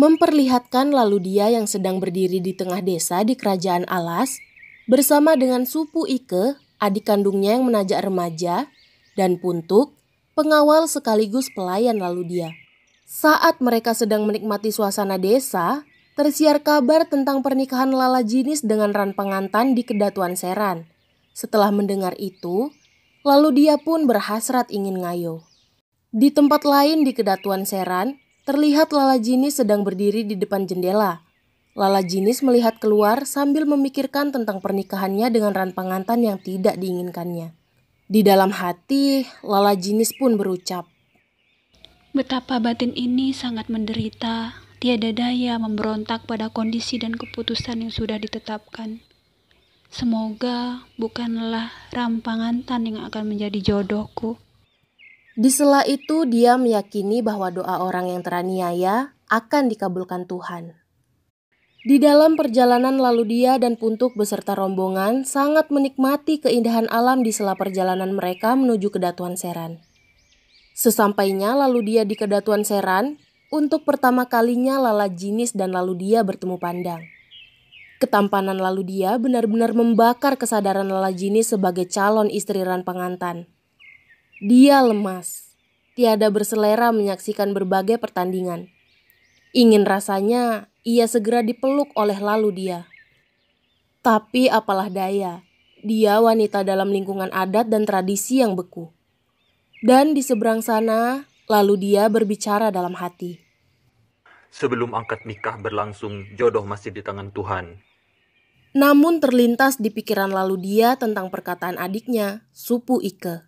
memperlihatkan lalu dia yang sedang berdiri di tengah desa di kerajaan Alas bersama dengan Supu Ike, adik kandungnya yang menajak remaja, dan Puntuk, pengawal sekaligus pelayan lalu dia. Saat mereka sedang menikmati suasana desa, tersiar kabar tentang pernikahan Lala Jinis dengan Ran Pengantan di Kedatuan Seran. Setelah mendengar itu, lalu dia pun berhasrat ingin ngayo. Di tempat lain di Kedatuan Seran, terlihat Lala Jinis sedang berdiri di depan jendela. Lala Jinis melihat keluar sambil memikirkan tentang pernikahannya dengan Ran Pengantan yang tidak diinginkannya. Di dalam hati, Lala Jinis pun berucap, "Betapa batin ini sangat menderita, tiada daya memberontak pada kondisi dan keputusan yang sudah ditetapkan. Semoga bukanlah Ran Pengantan yang akan menjadi jodohku." Di sela itu dia meyakini bahwa doa orang yang teraniaya akan dikabulkan Tuhan. Di dalam perjalanan lalu dia dan Puntuk beserta rombongan sangat menikmati keindahan alam di sela perjalanan mereka menuju Kedatuan Seran. Sesampainya lalu dia di Kedatuan Seran, untuk pertama kalinya Lala Jinis dan lalu dia bertemu pandang. Ketampanan lalu dia benar-benar membakar kesadaran Lala Jinis sebagai calon istri Ran Pengantan. Dia lemas, tiada berselera menyaksikan berbagai pertandingan. Ingin rasanya ia segera dipeluk oleh lalu dia. Tapi apalah daya, dia wanita dalam lingkungan adat dan tradisi yang beku. Dan di seberang sana, lalu dia berbicara dalam hati. Sebelum akad nikah berlangsung, jodoh masih di tangan Tuhan. Namun terlintas di pikiran lalu dia tentang perkataan adiknya, Supu Ike.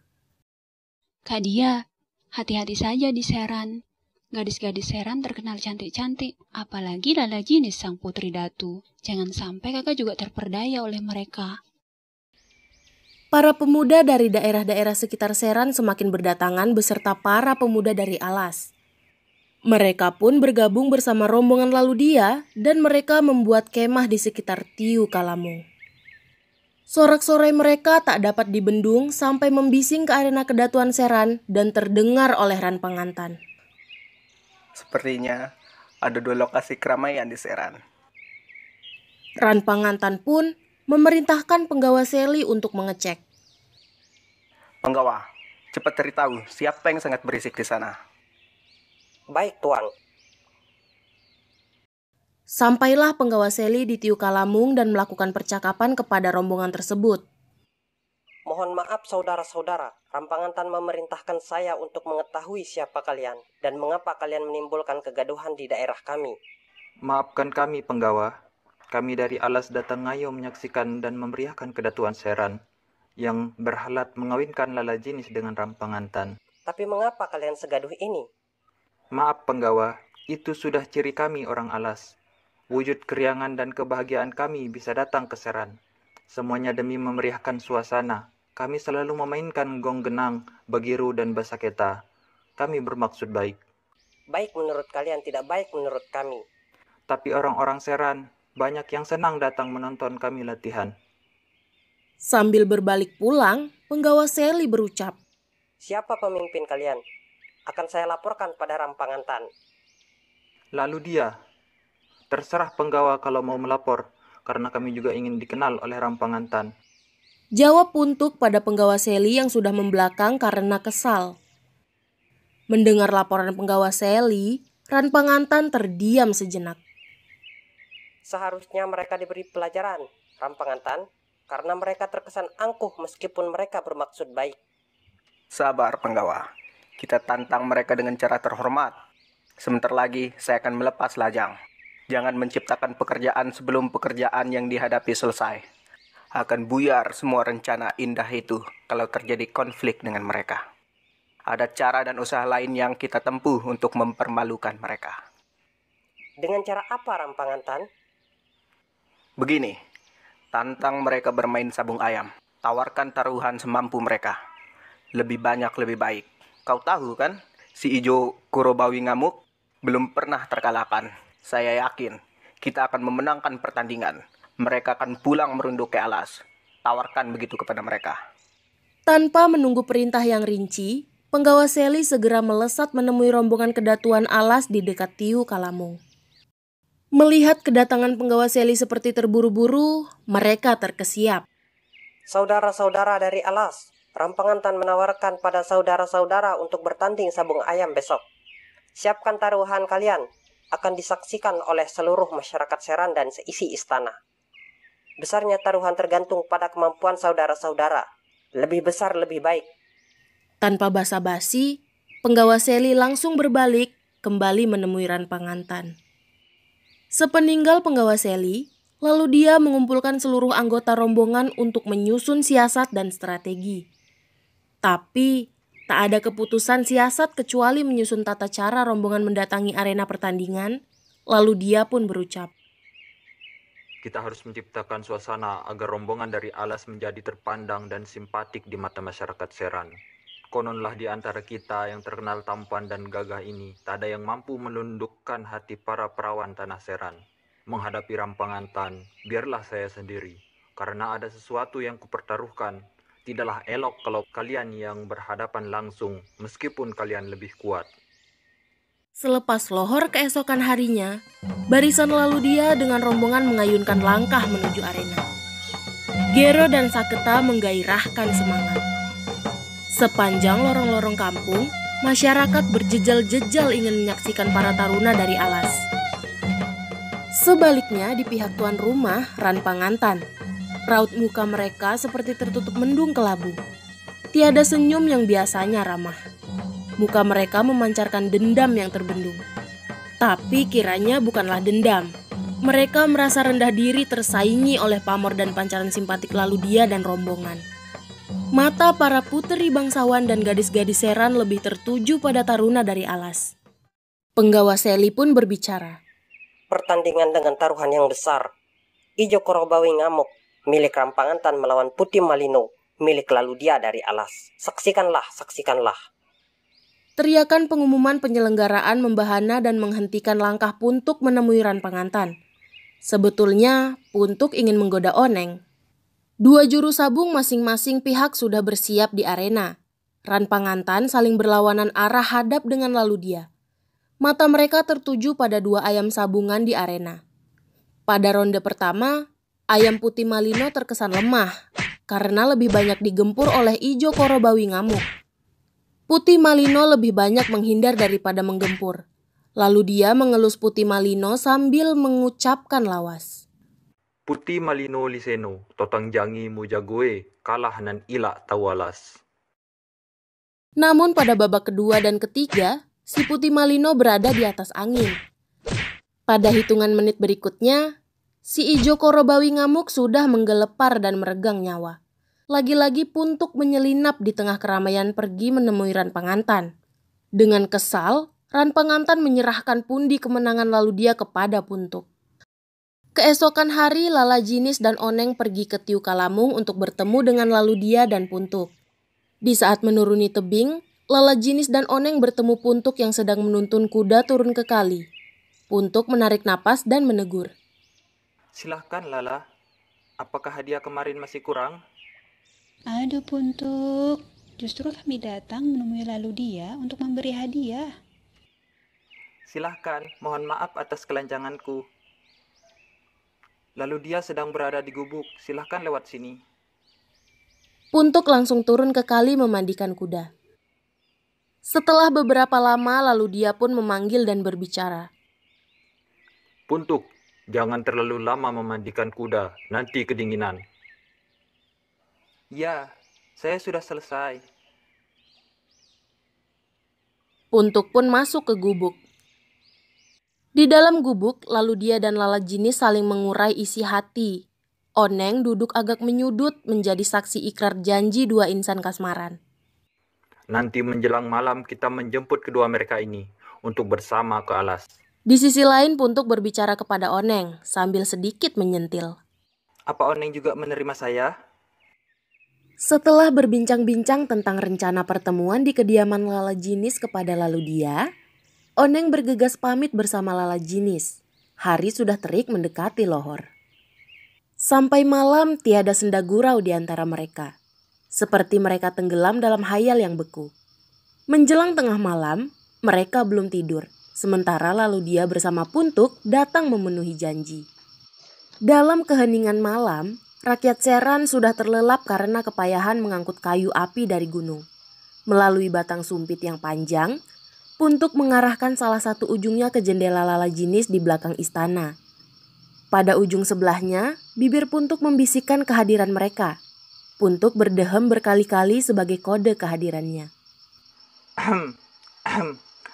"Kak Dia, hati-hati saja di Seran. Gadis-gadis Seran terkenal cantik-cantik, apalagi Lala Jinis sang putri datu. Jangan sampai kakak juga terperdaya oleh mereka." Para pemuda dari daerah-daerah sekitar Seran semakin berdatangan beserta para pemuda dari Alas. Mereka pun bergabung bersama rombongan lalu dia dan mereka membuat kemah di sekitar Tiu Kalamung. Sorak-sorai mereka tak dapat dibendung sampai membising ke arena Kedatuan Seran dan terdengar oleh Ran Pengantan. Sepertinya ada 2 lokasi keramaian di Seran. Ran Pengantan pun memerintahkan penggawa Seli untuk mengecek. Penggawa, cepat cari tahu siapa yang sangat berisik di sana. Baik, Tuan. Sampailah penggawa Seli di Tiu Kalamung dan melakukan percakapan kepada rombongan tersebut. Mohon maaf saudara-saudara, Ran Pengantan memerintahkan saya untuk mengetahui siapa kalian dan mengapa kalian menimbulkan kegaduhan di daerah kami. Maafkan kami, penggawa. Kami dari Alas datang ngayo menyaksikan dan memeriahkan Kedatuan Seran yang berhalat mengawinkan Lala Jinis dengan Ran Pengantan. Tapi mengapa kalian segaduh ini? Maaf, penggawa. Itu sudah ciri kami orang Alas. Wujud keriangan dan kebahagiaan kami bisa datang ke Seran. Semuanya demi memeriahkan suasana. Kami selalu memainkan gong genang, bagiru, dan basaketa. Kami bermaksud baik. Baik menurut kalian, tidak baik menurut kami. Tapi orang-orang Seran banyak yang senang datang menonton kami latihan. Sambil berbalik pulang, penggawa Seli berucap, Siapa pemimpin kalian? Akan saya laporkan pada Ran Pengantan. Lalu dia, terserah penggawa kalau mau melapor, karena kami juga ingin dikenal oleh Ran Pengantan. jawab Puntuk pada penggawa Seli yang sudah membelakang karena kesal. Mendengar laporan penggawa Seli, Ran Pengantan terdiam sejenak. Seharusnya mereka diberi pelajaran, Ran Pengantan, karena mereka terkesan angkuh meskipun mereka bermaksud baik. Sabar, penggawa. Kita tantang mereka dengan cara terhormat. Sebentar lagi saya akan melepas lajang. Jangan menciptakan pekerjaan sebelum pekerjaan yang dihadapi selesai. Akan buyar semua rencana indah itu kalau terjadi konflik dengan mereka. Ada cara dan usaha lain yang kita tempuh untuk mempermalukan mereka. Dengan cara apa, Ran Pengantan? Begini, tantang mereka bermain sabung ayam. Tawarkan taruhan semampu mereka. Lebih banyak lebih baik. Kau tahu kan, si Ijo Kurobawi Ngamuk belum pernah terkalahkan. Saya yakin kita akan memenangkan pertandingan. Mereka akan pulang merunduk ke Alas. Tawarkan begitu kepada mereka. Tanpa menunggu perintah yang rinci, penggawa Seli segera melesat menemui rombongan Kedatuan Alas di dekat Tiu Kalamung. Melihat kedatangan penggawa Seli seperti terburu-buru, mereka terkesiap. Saudara-saudara dari Alas, Rampangan Tan menawarkan pada saudara-saudara untuk bertanding sabung ayam besok. Siapkan taruhan kalian, akan disaksikan oleh seluruh masyarakat Seran dan seisi istana. Besarnya taruhan tergantung pada kemampuan saudara-saudara. Lebih besar lebih baik. Tanpa basa-basi, penggawa Seli langsung berbalik kembali menemui Rampangan Tan. Sepeninggal penggawa Seli, lalu dia mengumpulkan seluruh anggota rombongan untuk menyusun siasat dan strategi. Tapi, tak ada keputusan siasat kecuali menyusun tata cara rombongan mendatangi arena pertandingan, lalu dia pun berucap. Kita harus menciptakan suasana agar rombongan dari Alas menjadi terpandang dan simpatik di mata masyarakat Seran. Kononlah di antara kita yang terkenal tampan dan gagah ini, tak ada yang mampu menundukkan hati para perawan tanah Seran. Menghadapi Rampangan Tan, biarlah saya sendiri, karena ada sesuatu yang kupertaruhkan. Tidaklah elok kalau kalian yang berhadapan langsung, meskipun kalian lebih kuat. Selepas lohor keesokan harinya, barisan lalu dia dengan rombongan mengayunkan langkah menuju arena. Gero dan Saketa menggairahkan semangat. Sepanjang lorong-lorong kampung, masyarakat berjejal-jejal ingin menyaksikan para taruna dari Alas. Sebaliknya di pihak tuan rumah, Rampangan Tan, raut muka mereka seperti tertutup mendung kelabu. Tiada senyum yang biasanya ramah. Muka mereka memancarkan dendam yang terbendung. Tapi kiranya bukanlah dendam. Mereka merasa rendah diri tersaingi oleh pamor dan pancaran simpatik lalu dia dan rombongan. Mata para puteri bangsawan dan gadis-gadis Seran lebih tertuju pada taruna dari Alas. Penggawa Seli pun berbicara. Pertandingan dengan taruhan yang besar. Ijo Korobawi ngamuk, milik Rampangan Tan melawan Putih Malino, milik lalu dia dari Alas. Saksikanlah, saksikanlah. Teriakan pengumuman penyelenggaraan membahana dan menghentikan langkah Puntuk menemui Rampangan Tan. Sebetulnya, Puntuk ingin menggoda Oneng. Dua juru sabung masing-masing pihak sudah bersiap di arena. Rampangan Tan saling berlawanan arah hadap dengan lalu dia. Mata mereka tertuju pada dua ayam sabungan di arena. Pada ronde pertama, ayam Putih Malino terkesan lemah karena lebih banyak digempur oleh Ijo Korobawi ngamuk. Putih Malino lebih banyak menghindar daripada menggempur. Lalu dia mengelus Putih Malino sambil mengucapkan lawas. Putih Malino Liseno, totang jangi mujagoe, kalah nan ilak tawalas. Namun pada babak kedua dan ketiga, si Putih Malino berada di atas angin. Pada hitungan menit berikutnya, si Ijo Korobawi ngamuk sudah menggelepar dan meregang nyawa. Lagi-lagi Puntuk menyelinap di tengah keramaian pergi menemui Rampangan Tan. Dengan kesal, Rampangan Tan menyerahkan pundi kemenangan lalu dia kepada Puntuk. Keesokan hari, Lala Jinis dan Oneng pergi ke Tiu Kalamung untuk bertemu dengan lalu dia dan Puntuk. Di saat menuruni tebing, Lala Jinis dan Oneng bertemu Puntuk yang sedang menuntun kuda turun ke kali. Puntuk menarik napas dan menegur. Silahkan Lala, apakah hadiah kemarin masih kurang? Aduh Puntuk, justru kami datang menemui lalu dia untuk memberi hadiah. Silahkan, mohon maaf atas kelancanganku. Lalu dia sedang berada di gubuk, silahkan lewat sini. Puntuk langsung turun ke kali memandikan kuda. Setelah beberapa lama, lalu dia pun memanggil dan berbicara. Puntuk, jangan terlalu lama memandikan kuda, nanti kedinginan. Ya, saya sudah selesai. Puntuk pun masuk ke gubuk. Di dalam gubuk, lalu dia dan Lala Jinis saling mengurai isi hati. Oneng duduk agak menyudut menjadi saksi ikrar janji dua insan kasmaran. Nanti menjelang malam kita menjemput kedua mereka ini untuk bersama ke Alas. Di sisi lain Puntuk berbicara kepada Oneng sambil sedikit menyentil. Apa Oneng juga menerima saya? Setelah berbincang-bincang tentang rencana pertemuan di kediaman Lala Jinis kepada lalu dia, Oneng bergegas pamit bersama Lala Jinis. Hari sudah terik mendekati lohor. Sampai malam tiada senda gurau di antara mereka. Seperti mereka tenggelam dalam hayal yang beku. Menjelang tengah malam, mereka belum tidur. sementara lalu dia bersama Puntuk datang memenuhi janji. Dalam keheningan malam, rakyat Seran sudah terlelap karena kepayahan mengangkut kayu api dari gunung. Melalui batang sumpit yang panjang, Puntuk mengarahkan salah satu ujungnya ke jendela Lala Jinis di belakang istana. Pada ujung sebelahnya, bibir Puntuk membisikkan kehadiran mereka. Puntuk berdehem berkali-kali sebagai kode kehadirannya.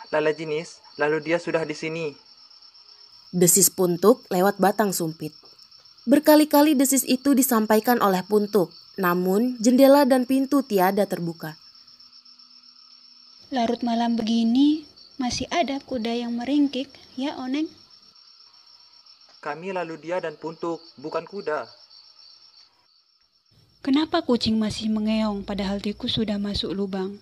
Lala Jinis, lalu dia sudah di sini. Desis Puntuk lewat batang sumpit. Berkali-kali desis itu disampaikan oleh Puntuk, namun jendela dan pintu tiada terbuka. Larut malam begini, masih ada kuda yang meringkik, ya Oneng? Kami lalu dia dan Puntuk, bukan kuda. Kenapa kucing masih mengeong padahal tikus sudah masuk lubang?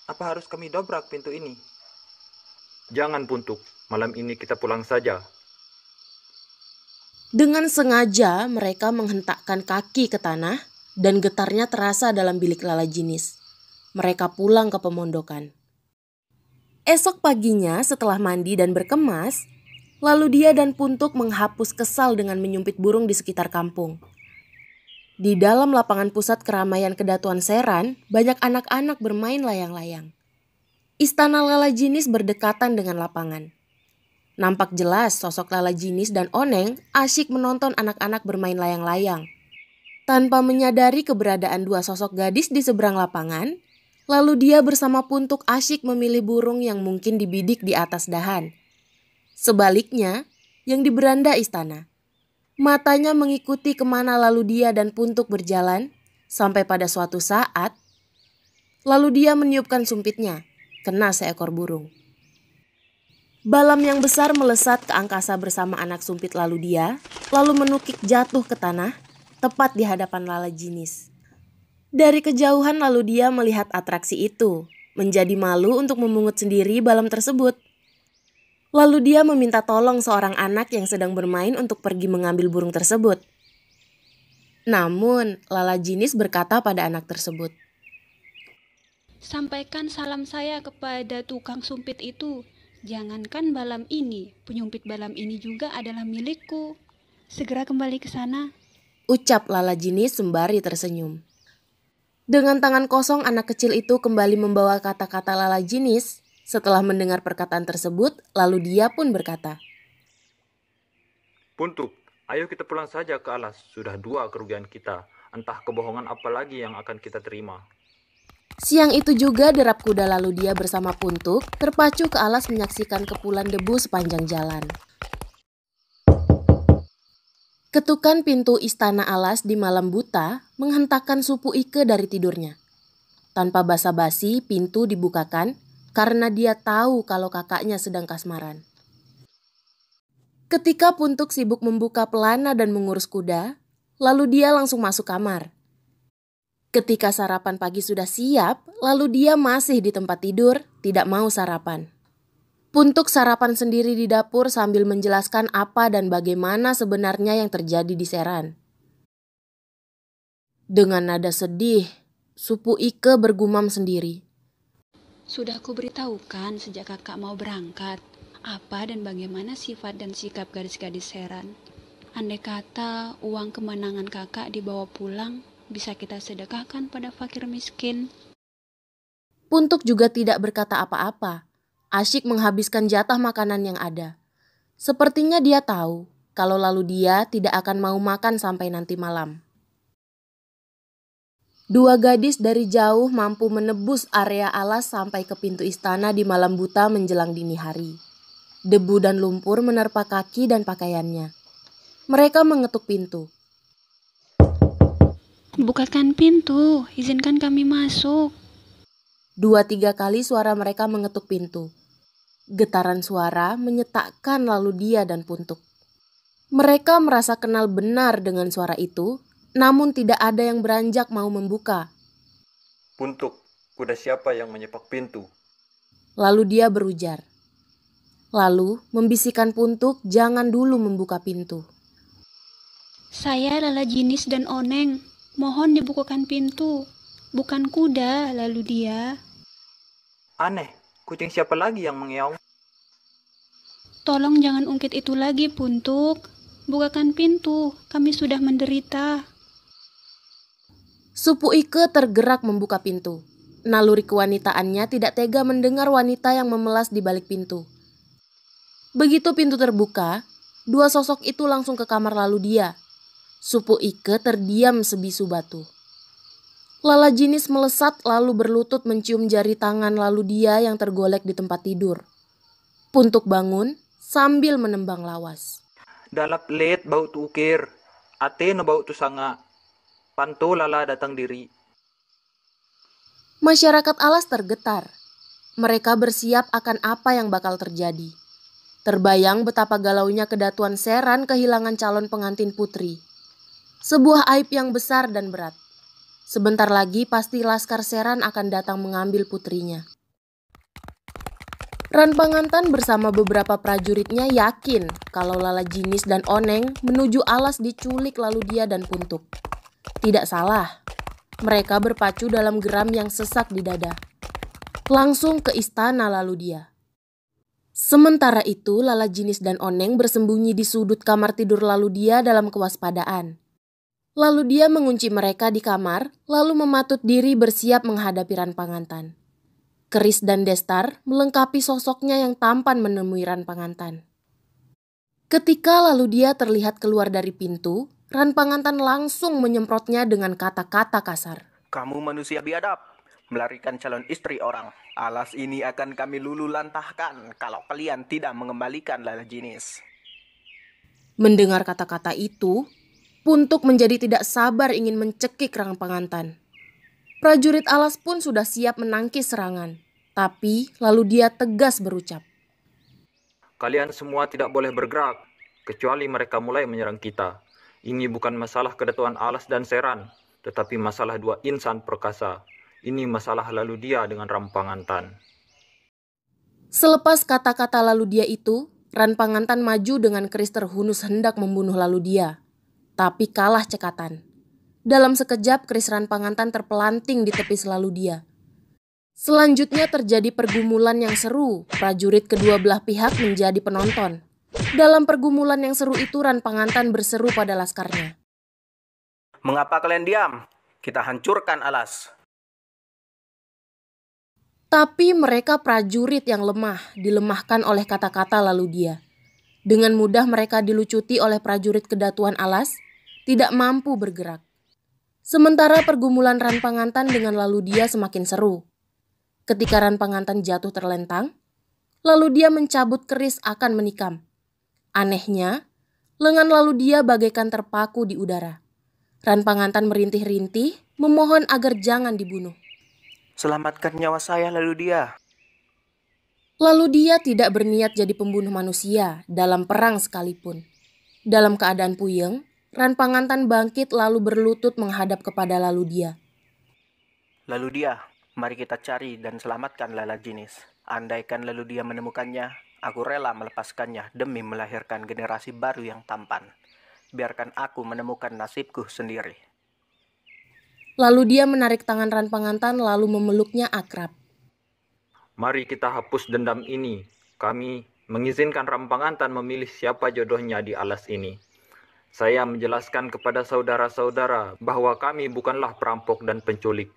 Apa harus kami dobrak pintu ini? Jangan Puntuk, malam ini kita pulang saja. Dengan sengaja mereka menghentakkan kaki ke tanah dan getarnya terasa dalam bilik Lala Jinis. Mereka pulang ke pemondokan. Esok paginya setelah mandi dan berkemas, lalu dia dan Puntuk menghapus kesal dengan menyumpit burung di sekitar kampung. Di dalam lapangan pusat keramaian kedatuan Seran, banyak anak-anak bermain layang-layang. Istana Lala Jinis berdekatan dengan lapangan. Nampak jelas sosok Lala Jinis dan Oneng asyik menonton anak-anak bermain layang-layang. Tanpa menyadari keberadaan dua sosok gadis di seberang lapangan, lalu dia bersama Puntuk asyik memilih burung yang mungkin dibidik di atas dahan. Sebaliknya, yang di beranda istana. Matanya mengikuti kemana lalu dia dan Puntuk berjalan, sampai pada suatu saat, lalu dia meniupkan sumpitnya, kena seekor burung. Balam yang besar melesat ke angkasa bersama anak sumpit lalu dia, lalu menukik jatuh ke tanah, tepat di hadapan Lala Jinis. Dari kejauhan lalu dia melihat atraksi itu, menjadi malu untuk memungut sendiri balam tersebut. Lalu dia meminta tolong seorang anak yang sedang bermain untuk pergi mengambil burung tersebut. Namun, Lala Jinis berkata pada anak tersebut, Sampaikan salam saya kepada tukang sumpit itu. Jangankan balam ini, penyumpit balam ini juga adalah milikku. Segera kembali ke sana. Ucap Lala Jinis sembari tersenyum. Dengan tangan kosong anak kecil itu kembali membawa kata-kata Lala Jinis. Setelah mendengar perkataan tersebut, lalu dia pun berkata, Puntuk, ayo kita pulang saja ke alas. Sudah 2 kerugian kita. Entah kebohongan apa lagi yang akan kita terima. Siang itu juga derap kuda lalu dia bersama Puntuk terpacu ke alas menyaksikan kepulan debu sepanjang jalan. Ketukan pintu istana alas di malam buta menghentakkan Supu Ike dari tidurnya. Tanpa basa-basi pintu dibukakan karena dia tahu kalau kakaknya sedang kasmaran. Ketika Puntuk sibuk membuka pelana dan mengurus kuda, lalu dia langsung masuk kamar. Ketika sarapan pagi sudah siap, lalu dia masih di tempat tidur, tidak mau sarapan. Puntuk sarapan sendiri di dapur sambil menjelaskan apa dan bagaimana sebenarnya yang terjadi di Seran. Dengan nada sedih, Supu Ike bergumam sendiri. Sudah kuberitahukan sejak kakak mau berangkat, apa dan bagaimana sifat dan sikap gadis-gadis Seran. Andai kata uang kemenangan kakak dibawa pulang, bisa kita sedekahkan pada fakir miskin. Puntuk juga tidak berkata apa-apa, asyik menghabiskan jatah makanan yang ada. Sepertinya dia tahu kalau lalu dia tidak akan mau makan sampai nanti malam. Dua gadis dari jauh mampu menebus area alas sampai ke pintu istana di malam buta menjelang dini hari. Debu dan lumpur menerpa kaki dan pakaiannya. Mereka mengetuk pintu. Bukakan pintu, izinkan kami masuk. 2-3 kali suara mereka mengetuk pintu. Getaran suara menyetakkan lalu dia dan Puntuk. Mereka merasa kenal benar dengan suara itu, namun tidak ada yang beranjak mau membuka. Puntuk, kuda siapa yang menyepak pintu? Lalu dia berujar. Lalu membisikkan Puntuk jangan dulu membuka pintu. Saya Lala Jinis dan Oneng. Mohon dibukakan pintu. Bukan kuda, lalu dia. Aneh, Kucing siapa lagi yang mengeong? Tolong jangan ungkit itu lagi, Puntuk. Bukakan pintu, kami sudah menderita. Supu Ike tergerak membuka pintu. Naluri kewanitaannya tidak tega mendengar wanita yang memelas di balik pintu. Begitu pintu terbuka, dua sosok itu langsung ke kamar lalu dia. Supu Ike terdiam sebisu batu. Lala Jinis melesat lalu berlutut mencium jari tangan lalu dia yang tergolek di tempat tidur. Puntuk bangun sambil menembang lawas. Dalap let bau tu ukir. Ate no bau tu sanga. Panto lala datang diri. Masyarakat Alas tergetar. Mereka bersiap akan apa yang bakal terjadi. Terbayang betapa galaunya kedatuan Seran kehilangan calon pengantin putri. Sebuah aib yang besar dan berat. Sebentar lagi pasti Laskar Seran akan datang mengambil putrinya. Ran Pangantan bersama beberapa prajuritnya yakin kalau Lala Jinis dan Oneng menuju Alas diculik lalu dia dan Puntuk. Tidak salah, mereka berpacu dalam geram yang sesak di dada. Langsung ke istana lalu dia. Sementara itu Lala Jinis dan Oneng bersembunyi di sudut kamar tidur lalu dia dalam kewaspadaan. Lalu dia mengunci mereka di kamar, lalu mematut diri bersiap menghadapi Ran Pangantan. Keris dan Destar melengkapi sosoknya yang tampan menemui Ran Pangantan. Ketika lalu dia terlihat keluar dari pintu, Ran Pangantan langsung menyemprotnya dengan kata-kata kasar. Kamu manusia biadab, melarikan calon istri orang. Alas ini akan kami luluh lantahkan kalau kalian tidak mengembalikan Lala Jinis. Mendengar kata-kata itu, Puntuk menjadi tidak sabar ingin mencekik Ran Pangantan. Prajurit Alas pun sudah siap menangkis serangan. Tapi lalu dia tegas berucap. Kalian semua tidak boleh bergerak, kecuali mereka mulai menyerang kita. Ini bukan masalah kedatuan Alas dan Seran, tetapi masalah dua insan perkasa. Ini masalah lalu dia dengan Ran Pangantan. Selepas kata-kata lalu dia itu, Ran Pangantan maju dengan keris terhunus hendak membunuh lalu dia. Tapi kalah cekatan. Dalam sekejap keris Ran Pangantan terpelanting di tepi selalu dia. Selanjutnya terjadi pergumulan yang seru. Prajurit kedua belah pihak menjadi penonton. Dalam pergumulan yang seru itu Ran Pangantan berseru pada laskarnya. Mengapa kalian diam? Kita hancurkan Alas. Tapi mereka prajurit yang lemah, dilemahkan oleh kata-kata lalu dia. Dengan mudah mereka dilucuti oleh prajurit kedatuan Alas, tidak mampu bergerak. Sementara pergumulan Ran Pangantan dengan lalu dia semakin seru. Ketika Ran Pangantan jatuh terlentang, lalu dia mencabut keris akan menikam. Anehnya, lengan lalu dia bagaikan terpaku di udara. Ran Pangantan merintih-rintih, memohon agar jangan dibunuh. Selamatkan nyawa saya lalu dia. Lalu dia tidak berniat jadi pembunuh manusia dalam perang sekalipun. Dalam keadaan puyeng, Ran Pangantan bangkit lalu berlutut menghadap kepada lalu dia. Lalu dia, mari kita cari dan selamatkan Lala Jinis. Andaikan lalu dia menemukannya, aku rela melepaskannya demi melahirkan generasi baru yang tampan. Biarkan aku menemukan nasibku sendiri. Lalu dia menarik tangan Ran Pangantan lalu memeluknya akrab. Mari kita hapus dendam ini. Kami mengizinkan Ran Pangantan memilih siapa jodohnya di Alas ini. Saya menjelaskan kepada saudara-saudara bahwa kami bukanlah perampok dan penculik.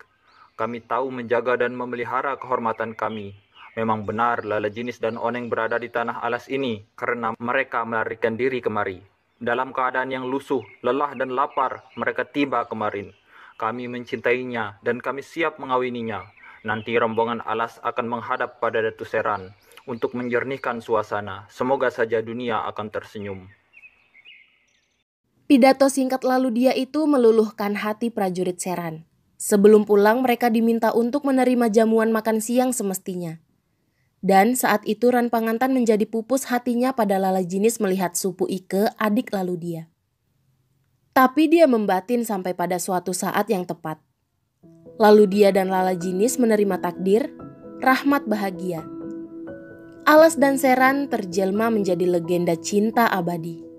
Kami tahu menjaga dan memelihara kehormatan kami. Memang benar Lala Jinis dan Oneng berada di tanah Alas ini karena mereka melarikan diri kemari. Dalam keadaan yang lusuh, lelah dan lapar, mereka tiba kemarin. Kami mencintainya dan kami siap mengawininya. Nanti rombongan Alas akan menghadap pada Datu Seran untuk menjernihkan suasana. Semoga saja dunia akan tersenyum. Pidato singkat lalu dia itu meluluhkan hati prajurit Seran. Sebelum pulang mereka diminta untuk menerima jamuan makan siang semestinya. Dan saat itu Ran Pangantan menjadi pupus hatinya pada Lala Jinis melihat Supu Ike, adik lalu dia. Tapi dia membatin sampai pada suatu saat yang tepat. Lalu dia dan Lala Jinis menerima takdir, rahmat bahagia. Alas dan Seran terjelma menjadi legenda cinta abadi.